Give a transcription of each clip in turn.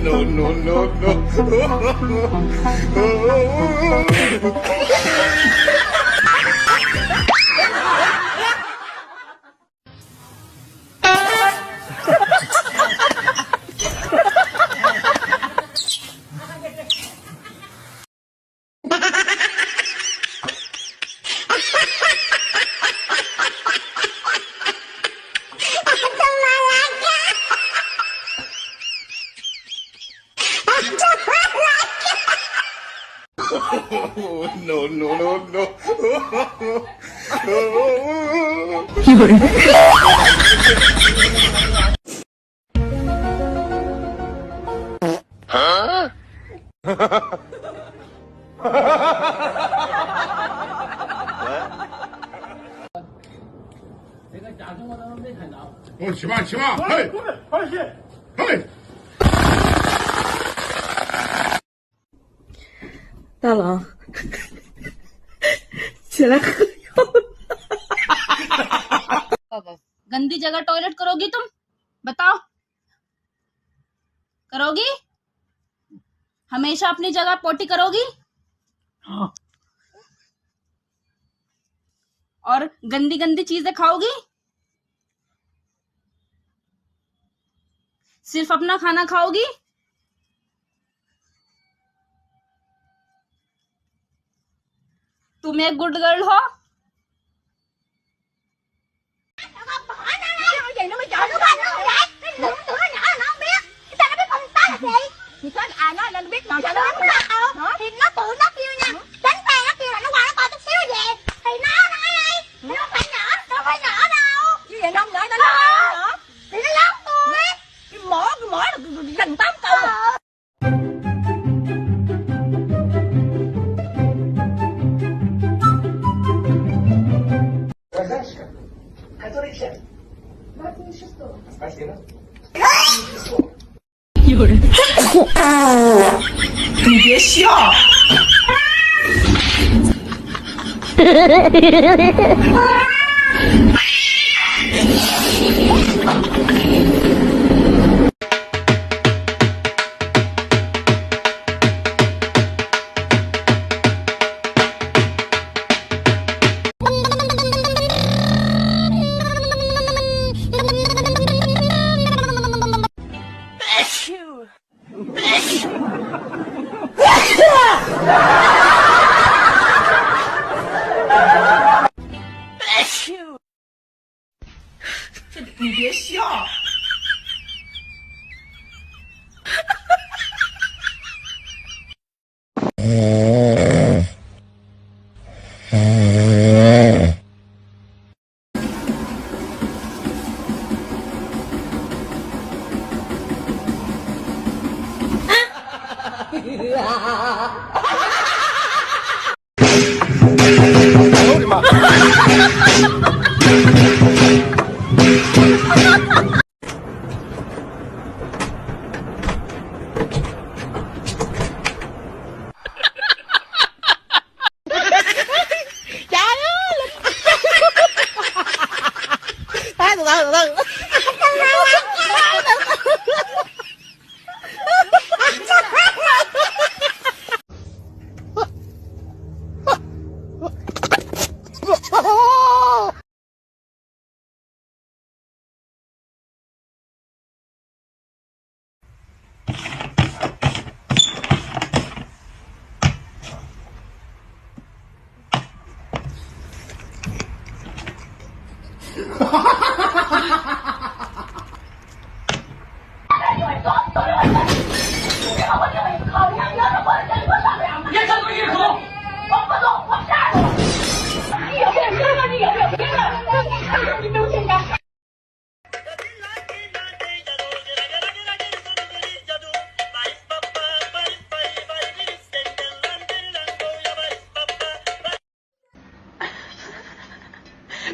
no, no, no, no. No, no, no, no. 有人。起吧，起吧，嘿，嘿。大郎，起来喝药。गंदी जगह toilet करोगी तुम? बताओ, करोगी? हमेशा अपनी जगह पोटी करोगी? हाँ। और गंदी गंदी चीजें खाओगी? सिर्फ अपना खाना खाओगी? तुम एक गुड गर्ल हो? gì nó mới chọn đứa ba nữa vậy? Cái tưởng tưởng nó nhỏ là nó không biết. Sao nó biết con ta là gì? Thì có ai nói lên biết rồi sao nó không biết đâu. Thì nó tự nó kêu nha. Đánh tay nó kêu là nó qua nó coi chút xíu về. Thì nó nói đây. Nó không phải nhỏ, đâu phải nhỏ đâu. Chứ vậy nó không nhỏ, nó nhỏ. Thì nó lớn tôi. Cái mỏ là gần 8 câu. Спасибо. 有人。你别笑。你别笑。我的妈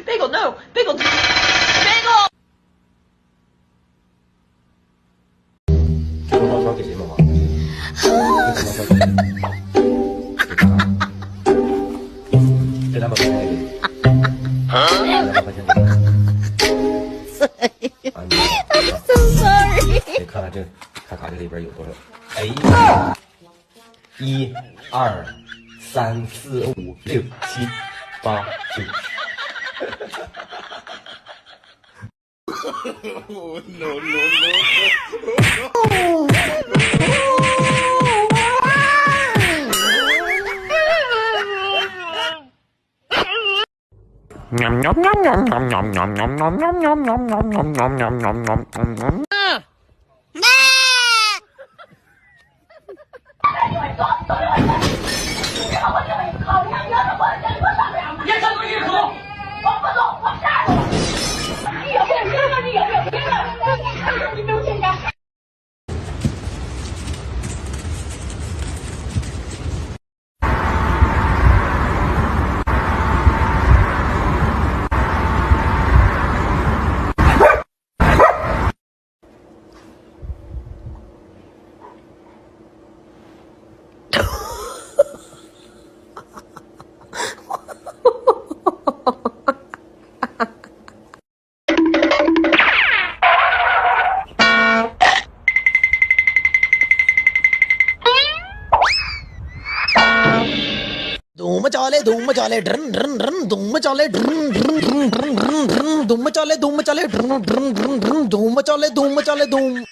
！Bagel, no! Bagel! Bagel! 这个毛刷给谁妈妈？这他妈So sorry。你看看这卡卡这里边有多少？哎呀，1、2、3、4、5、6、7、8、9。धूम मचाले ड्रन ड्रन ड्रन धूम मचाले ड्रन ड्रन ड्रन ड्रन ड्रन ड्रन धूम मचाले ड्रन ड्रन ड्रन ड्रन धूम मचाले धूम।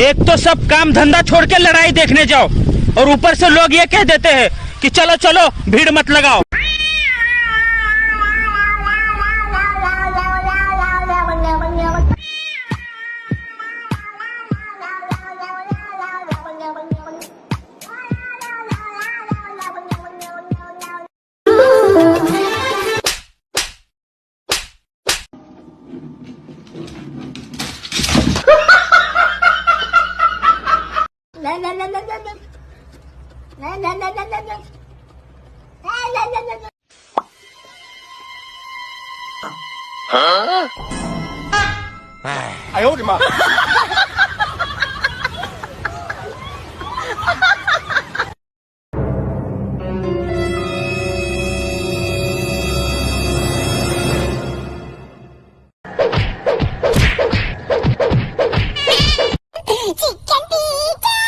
एक तो सब काम धंधा छोड़ के लड़ाई देखने जाओ और ऊपर से लोग ये कह देते हैं कि चलो चलो भीड़ मत लगाओ।哎呦我的妈！ Chicken pizza.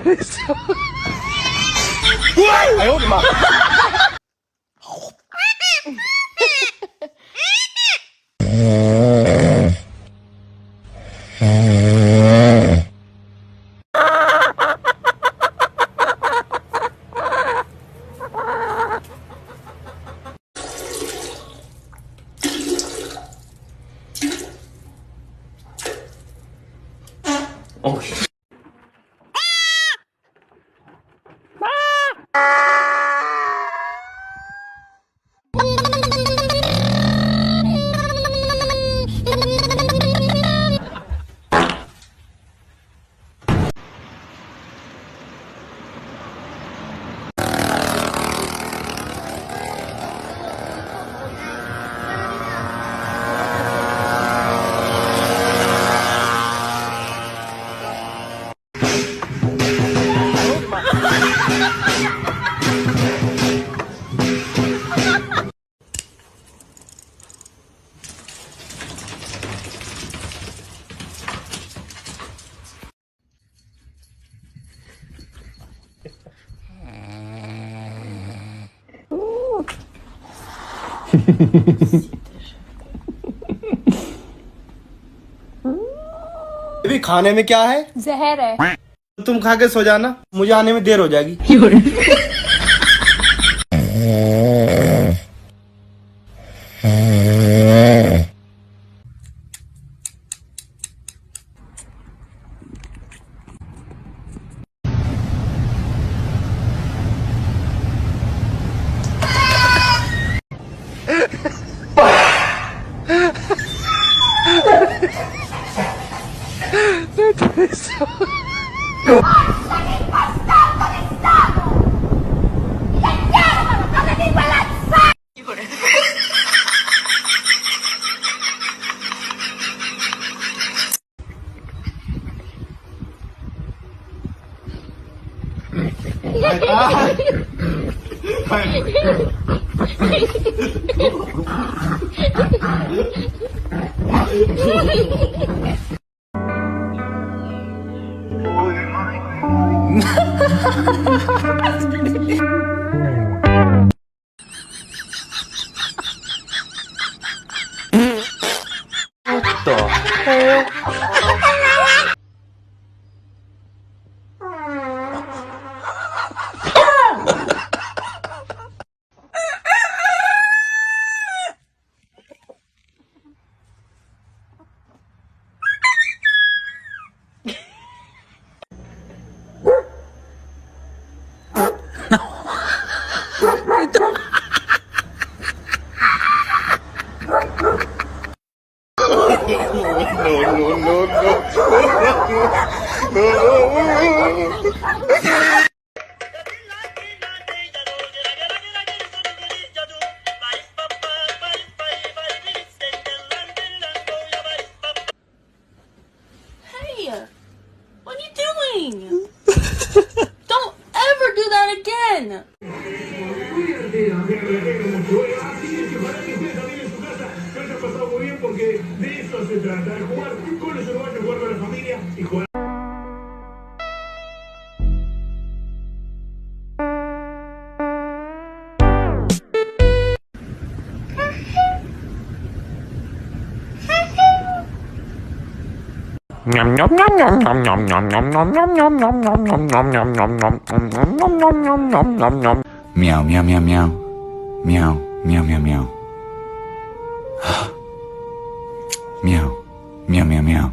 哎呦我的妈！ 哦。 अभी खाने में क्या है? जहर है। तुम खा के सो जाना, मुझे आने में देर हो जाएगी। Hey, what are you doing? Don't ever do that again. Porque de eso se trata, de jugar con los uruguayos, jugar con la familia y jugar. Meow meow meow meow meow meow meow meow meow meow meow meow.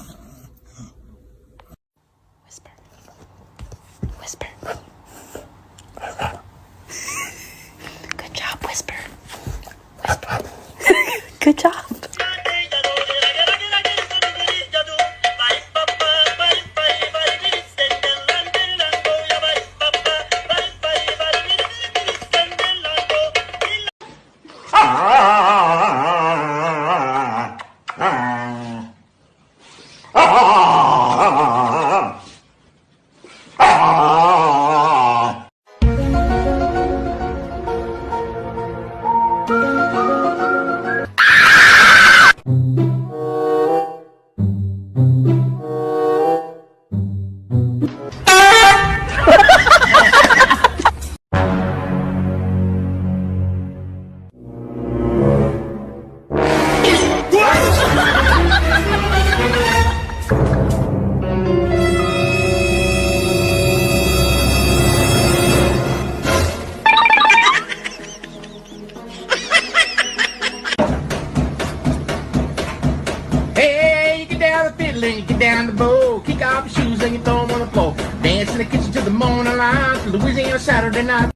Good job. Hey, you get down the fiddle and you get down the bow. Kick off your shoes and you throw them on the floor. Dance in the kitchen till the morning light. Louisiana Saturday night.